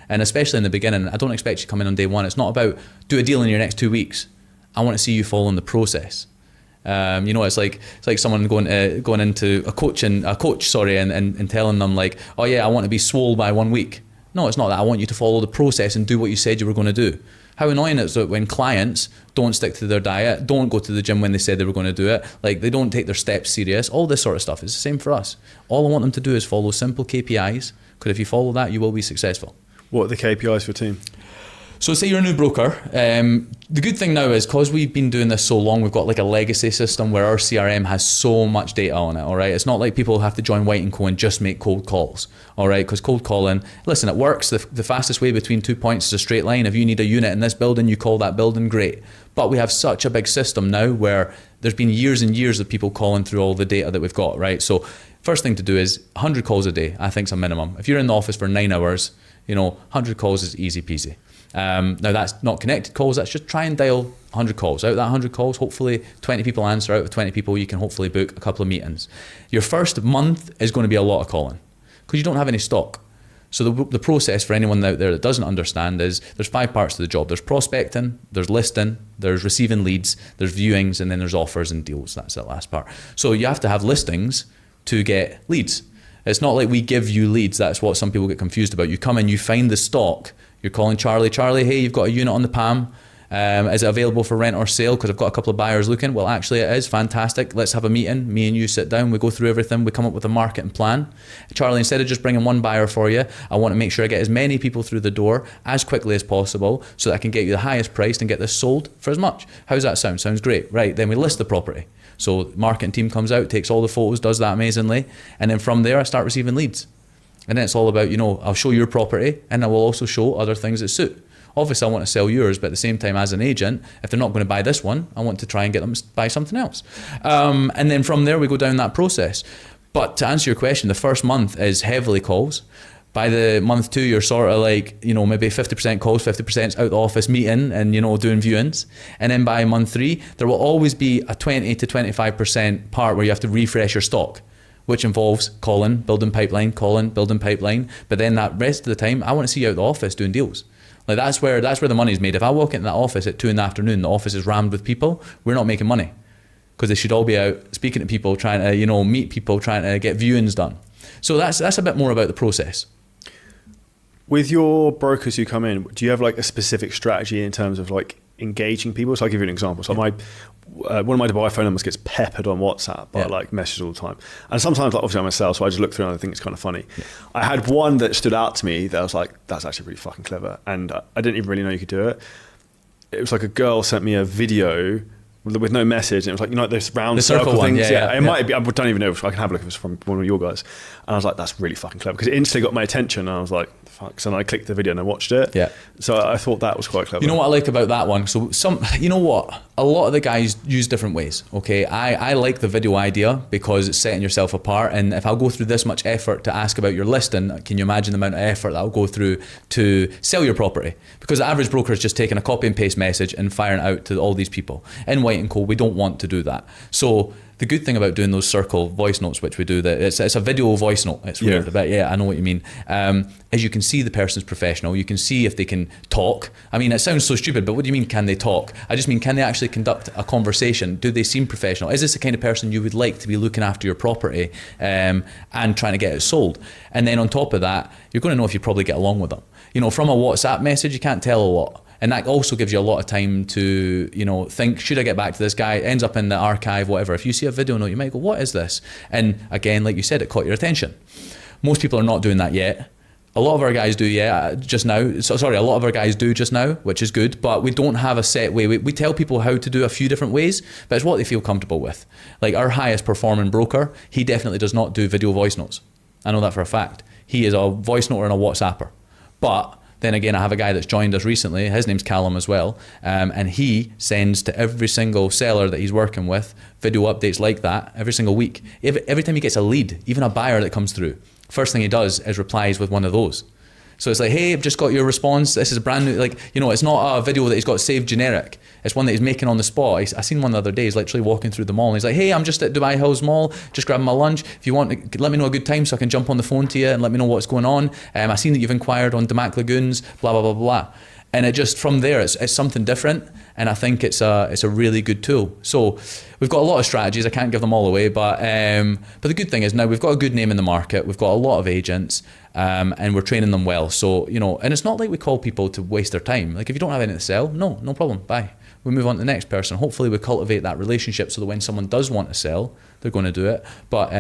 And especially in the beginning, I don't expect you to come in on day one. It's not about do a deal in your next 2 weeks. I want to see you following the process. It's like someone going into a coach, and telling them like, oh yeah, I want to be swole by 1 week. No, it's not that. I want you to follow the process and do what you said you were going to do. How annoying is it when clients don't stick to their diet, don't go to the gym when they said they were going to do it, like they don't take their steps serious, all this sort of stuff. It's the same for us. All I want them to do is follow simple KPIs, because if you follow that, you will be successful. What are the KPIs for a team? So say you're a new broker. The good thing now is because we've been doing this so long, we've got like a legacy system where our CRM has so much data on it, all right? It's not like people have to join White & Co and just make cold calls, all right? Because cold calling, listen, it works. The fastest way between 2 points is a straight line. If you need a unit in this building, you call that building, great. But we have such a big system now where there's been years and years of people calling through all the data that we've got, right? So first thing to do is 100 calls a day, I think is a minimum. If you're in the office for 9 hours, 100 calls is easy peasy. Now that's not connected calls, that's just try and dial 100 calls. Out of that 100 calls, hopefully 20 people answer. Out of 20 people, you can hopefully book a couple of meetings. Your first month is going to be a lot of calling because you don't have any stock. So the process for anyone out there that doesn't understand is there's 5 parts to the job. There's prospecting, there's listing, there's receiving leads, there's viewings, and then there's offers and deals. That's that last part. So you have to have listings to get leads. It's not like we give you leads. That's what some people get confused about. You come in, you find the stock, you're calling Charlie, hey, you've got a unit on the PAM. Is it available for rent or sale? Because I've got a couple of buyers looking. Well, actually it is, fantastic. Let's have a meeting. Me and you sit down, we go through everything, we come up with a marketing plan. Charlie, instead of just bringing one buyer for you, I want to make sure I get as many people through the door as quickly as possible so that I can get you the highest price and get this sold for as much. How's that sound? Sounds great. Right, then we list the property. So marketing team comes out, takes all the photos, does that amazingly. And then from there, I start receiving leads. And then it's all about, I'll show your property and I will also show other things that suit. Obviously, I want to sell yours, but at the same time, as an agent, if they're not going to buy this one, I want to try and get them to buy something else. And then from there, we go down that process. But to answer your question, the first month is heavily calls. By the month 2, you're sort of like, maybe 50% calls, 50% out the office meeting and, doing viewings. And then by month 3, there will always be a 20 to 25% part where you have to refresh your stock, which involves calling, building pipeline. But then that rest of the time, I want to see you out the office doing deals. Like that's where the money's made. If I walk into that office at 2 PM, the office is rammed with people, we're not making money because they should all be out speaking to people, trying to, meet people, trying to get viewings done. So that's a bit more about the process. With your brokers who come in, do you have like a specific strategy in terms of like engaging people? So I'll give you an example. So one of my Dubai phone numbers gets peppered on WhatsApp by like messages all the time. And sometimes like obviously I'm a sales, so I just look through and I think it's kind of funny. Yeah. I had one that stood out to me that I was like, that's actually really fucking clever. And I didn't even really know you could do it. It was like a girl sent me a video with no message, and it was like, those round circle things. It might be, I don't even know if I can have a look if it's from one of your guys. And I was like, that's really fucking clever, because it instantly got my attention, and I was like, fuck. So then I clicked the video and I watched it. Yeah. So I thought that was quite clever. You know what I like about that one? So a lot of the guys use different ways, okay? I like the video idea because it's setting yourself apart, and if I'll go through this much effort to ask about your listing, can you imagine the amount of effort that I'll go through to sell your property? Because the average broker is just taking a copy and paste message and firing it out to all these people. In White & Co, we don't want to do that. So the good thing about doing those circle voice notes, which we do, that it's a video voice note. It's weird, but yeah, I know what you mean. Is you can see the person's professional. You can see if they can talk. I mean, it sounds so stupid, but what do you mean, can they talk? I just mean, can they actually conduct a conversation? Do they seem professional? Is this the kind of person you would like to be looking after your property and trying to get it sold? And then on top of that, you're going to know if you probably get along with them. From a WhatsApp message, you can't tell a lot. And that also gives you a lot of time to, think, should I get back to this guy? It ends up in the archive, whatever. If you see a video note, you might go, what is this? And again, like you said, it caught your attention. Most people are not doing that yet. A lot of our guys do, just now. A lot of our guys do just now, which is good, but we don't have a set way. We tell people how to do a few different ways, but it's what they feel comfortable with. Like our highest performing broker, he definitely does not do video voice notes. I know that for a fact. He is a voice noter and a WhatsApper. But then again, I have a guy that's joined us recently, his name's Callum as well, and he sends to every single seller that he's working with video updates like that every single week. Every time he gets a lead, even a buyer that comes through, first thing he does is replies with one of those. So it's like, hey, I've just got your response. This is a brand new, like, you know, it's not a video that he's got saved generic. It's one that he's making on the spot. I seen one the other day. He's literally walking through the mall and he's like, hey, I'm just at Dubai Hills Mall, just grabbing my lunch. If you want to let me know a good time so I can jump on the phone to you and let me know what's going on. I seen that you've inquired on Damac Lagoons, blah, blah, blah, blah. And it just, from there, it's something different. And I think it's a really good tool. So we've got a lot of strategies. I can't give them all away, but the good thing is now we've got a good name in the market. We've got a lot of agents, and we're training them well. So, you know, and it's not like we call people to waste their time. Like, if you don't have anything to sell, no problem, bye. We move on to the next person. Hopefully we cultivate that relationship so that when someone does want to sell, they're going to do it. But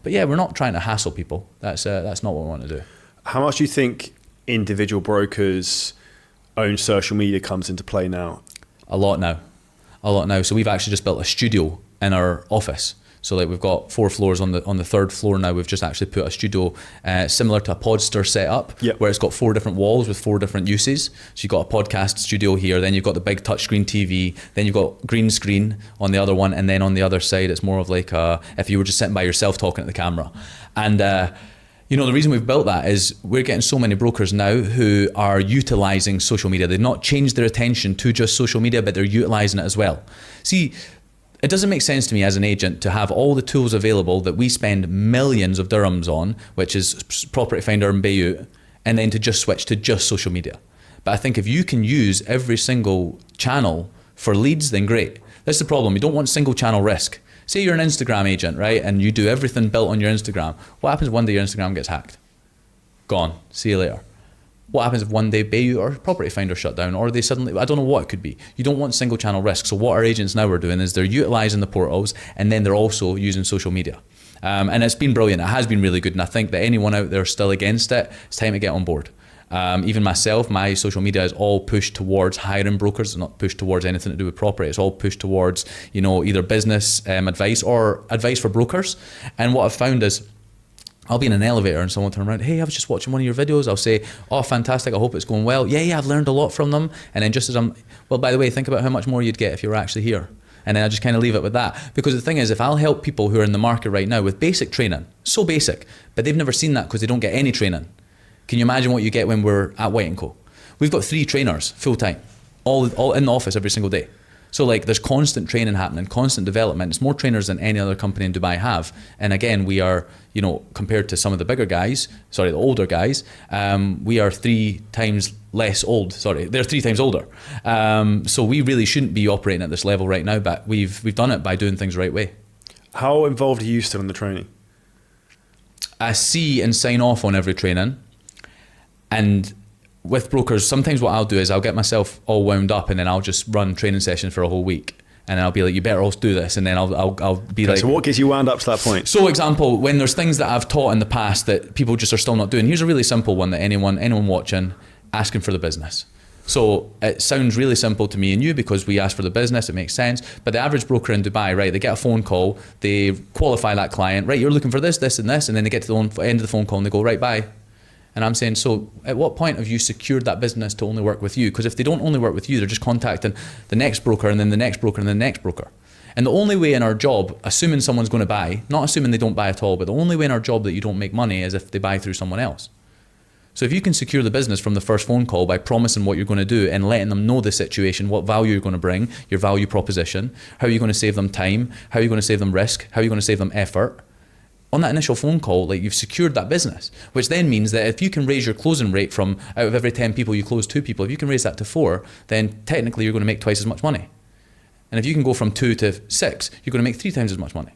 yeah, we're not trying to hassle people. That's not what we want to do. How much do you think individual brokers' own social media comes into play now? A lot now. So we've actually just built a studio in our office. So like we've got 4 floors. On the third floor now, we've just actually put a studio similar to a Podster setup, yep, where it's got 4 different walls with 4 different uses. So you've got a podcast studio here, then you've got the big touchscreen TV, then you've got green screen on the other one, and then on the other side it's more of like if you were just sitting by yourself talking at the camera. And you know, the reason we've built that is we're getting so many brokers now who are utilizing social media. They've not changed their attention to just social media, but they're utilizing it as well. See, it doesn't make sense to me as an agent to have all the tools available that we spend millions of dirhams on, which is Property Finder and Bayut, and then to just switch to just social media. But I think if you can use every single channel for leads, then great. That's the problem. You don't want single channel risk. Say you're an Instagram agent, right? And you do everything built on your Instagram. What happens if one day your Instagram gets hacked? Gone. See you later. What happens if one day Bayut or Property Finder shut down, or they suddenly, I don't know what it could be. You don't want single channel risk. So what our agents now are doing is they're utilizing the portals, and then they're also using social media. And it's been brilliant. It has been really good. And I think that anyone out there still against it, it's time to get on board. Even myself, my social media is all pushed towards hiring brokers. It's not pushed towards anything to do with property. It's all pushed towards, you know, either business advice or advice for brokers. And what I've found is I'll be in an elevator and someone will turn around, hey, I was just watching one of your videos. I'll say, oh, fantastic, I hope it's going well. Yeah, I've learned a lot from them. And then just as I'm, well, by the way, think about how much more you'd get if you were actually here. And then I just kind of leave it with that. Because the thing is, if I'll help people who are in the market right now with basic training, so basic, but they've never seen that because they don't get any training. Can you imagine what you get when we're at White & Co? We've got 3 trainers full time, all in the office every single day. So like there's constant training happening, constant development. It's more trainers than any other company in Dubai have. And again, we are, you know, compared to some of the bigger guys, the older guys, we are 3 times less old. They're 3 times older. So we really shouldn't be operating at this level right now, but we've done it by doing things the right way. How involved are you still in the training? I see and sign off on every training. And with brokers, sometimes what I'll do is I'll get myself all wound up and then I'll just run training sessions for a whole week. And I'll be like, you better also do this. And then I'll be like... So what gets you wound up to that point? So example, when there's things that I've taught in the past that people just are still not doing. Here's a really simple one that anyone watching, asking for the business. So it sounds really simple to me and you because we ask for the business, it makes sense. But the average broker in Dubai, right, they get a phone call, they qualify that client, right, you're looking for this, this and this. And then they get to the end of the phone call and they go, right, bye. And I'm saying, so at what point have you secured that business to only work with you? Because if they don't only work with you, they're just contacting the next broker and then the next broker and then the next broker. And the only way in our job, assuming someone's going to buy, not assuming they don't buy at all, but the only way in our job that you don't make money is if they buy through someone else. So if you can secure the business from the first phone call by promising what you're going to do and letting them know the situation, what value you're going to bring, your value proposition, how are you going to save them time, how are you going to save them risk, how are you going to save them effort, on that initial phone call, like you've secured that business, which then means that if you can raise your closing rate from out of every 10 people you close 2 people, if you can raise that to 4, then technically you're going to make twice as much money. And if you can go from 2 to 6, you're going to make 3 times as much money.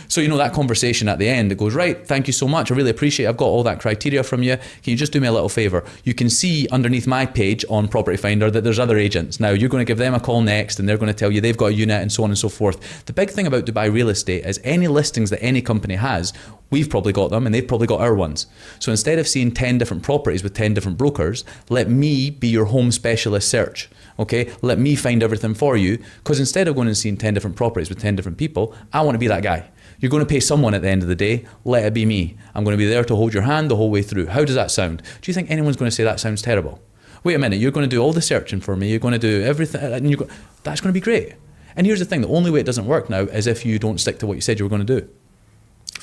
So, you know, that conversation at the end, it goes, right, thank you so much. I really appreciate it. I've got all that criteria from you. Can you just do me a little favor? You can see underneath my page on Property Finder that there's other agents. Now, you're going to give them a call next and they're going to tell you they've got a unit and so on and so forth. The big thing about Dubai real estate is any listings that any company has, we've probably got them and they've probably got our ones. So instead of seeing 10 different properties with 10 different brokers, let me be your home specialist search. Okay, let me find everything for you, because instead of going and seeing 10 different properties with 10 different people, I want to be that guy. You're going to pay someone at the end of the day, let it be me. I'm going to be there to hold your hand the whole way through. How does that sound? Do you think anyone's going to say that sounds terrible? Wait a minute, you're going to do all the searching for me, you're going to do everything, and that's going to be great. And here's the thing, the only way it doesn't work now is if you don't stick to what you said you were going to do.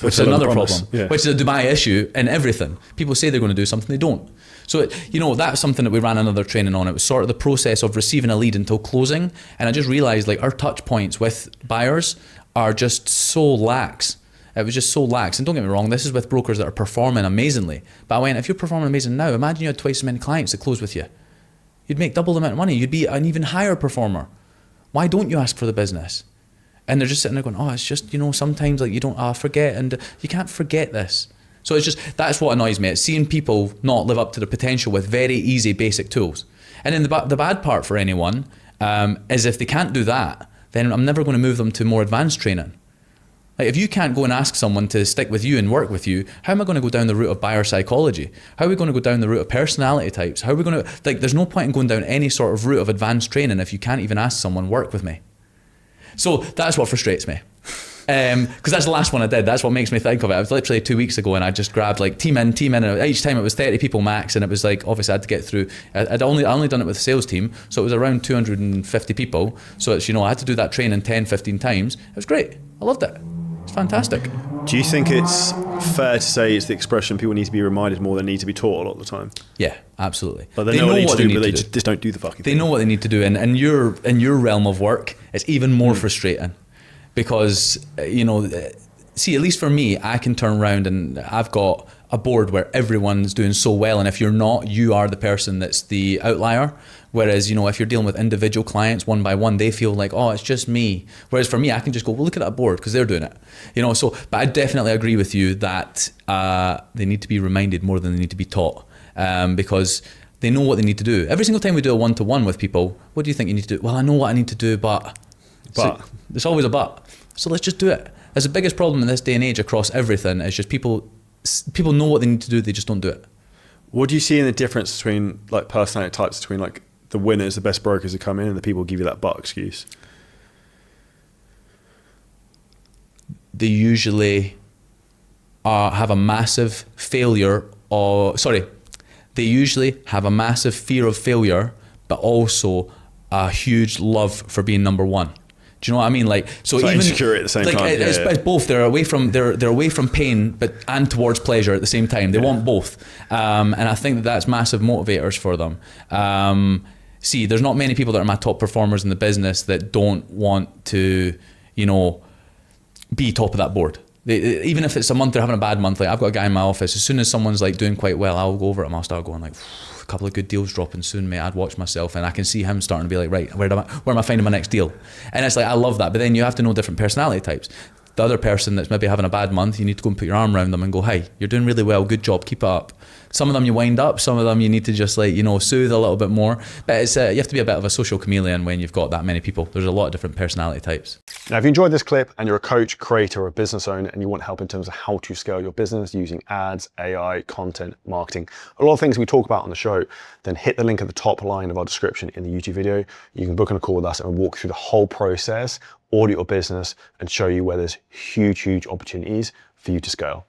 which is another promise. problem, which is a Dubai issue in everything. People say they're going to do something, they don't. So, that's something that we ran another training on. It was sort of the process of receiving a lead until closing. And I just realized like our touch points with buyers are just so lax. It was just so lax. And don't get me wrong, this is with brokers that are performing amazingly. But I went, if you're performing amazing now, imagine you had twice as many clients that close with you. You'd make double the amount of money. You'd be an even higher performer. Why don't you ask for the business? And they're just sitting there going, oh, it's just, sometimes like you don't, forget. And you can't forget this. So it's just, that's what annoys me. It's seeing people not live up to their potential with very easy basic tools. And then the bad part for anyone is if they can't do that, then I'm never going to move them to more advanced training. Like if you can't go and ask someone to stick with you and work with you, how am I going to go down the route of buyer psychology? How are we going to go down the route of personality types? How are we going to, there's no point in going down any sort of route of advanced training if you can't even ask someone, work with me. So that's what frustrates me. Because that's the last one I did. That's what makes me think of it. It was literally 2 weeks ago and I just grabbed like team in, and each time it was 30 people max, and it was like, obviously I had to get through. I only done it with the sales team, so it was around 250 people. So it's, I had to do that training 10, 15 times. It was great. I loved it. It's fantastic. Do you think it's fair to say it's the expression people need to be reminded more than need to be taught a lot of the time? Yeah, absolutely. But they know what they need to do, but they just don't do the fucking thing. They know what they need to do. And in your realm of work, it's even more frustrating. Because, see, at least for me, I can turn around and I've got a board where everyone's doing so well. And if you're not, you are the person that's the outlier. Whereas, if you're dealing with individual clients one by one, they feel like, oh, it's just me. Whereas for me, I can just go, well, look at that board because they're doing it. But I definitely agree with you that they need to be reminded more than they need to be taught because they know what they need to do. Every single time we do a one-to-one with people, what do you think you need to do? Well, I know what I need to do, but. So there's always a but. So let's just do it. That's the biggest problem in this day and age across everything is just people know what they need to do, they just don't do it. What do you see in the difference between like personality types between like the winners, the best brokers that come in, and the people who give you that but excuse? They usually have a massive they usually have a massive fear of failure, but also a huge love for being number one. Do you know what I mean? Like, so it's even like insecurity at the same time. It's both. They're away from pain, and towards pleasure at the same time. They want both, and I think that's massive motivators for them. See, there's not many people that are my top performers in the business that don't want to, be top of that board. Even if it's a month they're having a bad month, like I've got a guy in my office. As soon as someone's like doing quite well, I'll go over it and I'll start going like, a couple of good deals dropping soon, mate. I'd watch myself, and I can see him starting to be like, right, where am I finding my next deal? And it's like, I love that. But then you have to know different personality types. The other person that's maybe having a bad month, you need to go and put your arm around them and go, hey, you're doing really well, good job, keep it up. Some of them you wind up, some of them you need to just like, soothe a little bit more. But it's you have to be a bit of a social chameleon when you've got that many people. There's a lot of different personality types. Now, if you enjoyed this clip and you're a coach, creator, or a business owner and you want help in terms of how to scale your business using ads, AI, content, marketing, a lot of things we talk about on the show, then hit the link at the top line of our description in the YouTube video. You can book on a call with us and walk through the whole process, audit your business, and show you where there's huge, huge opportunities for you to scale.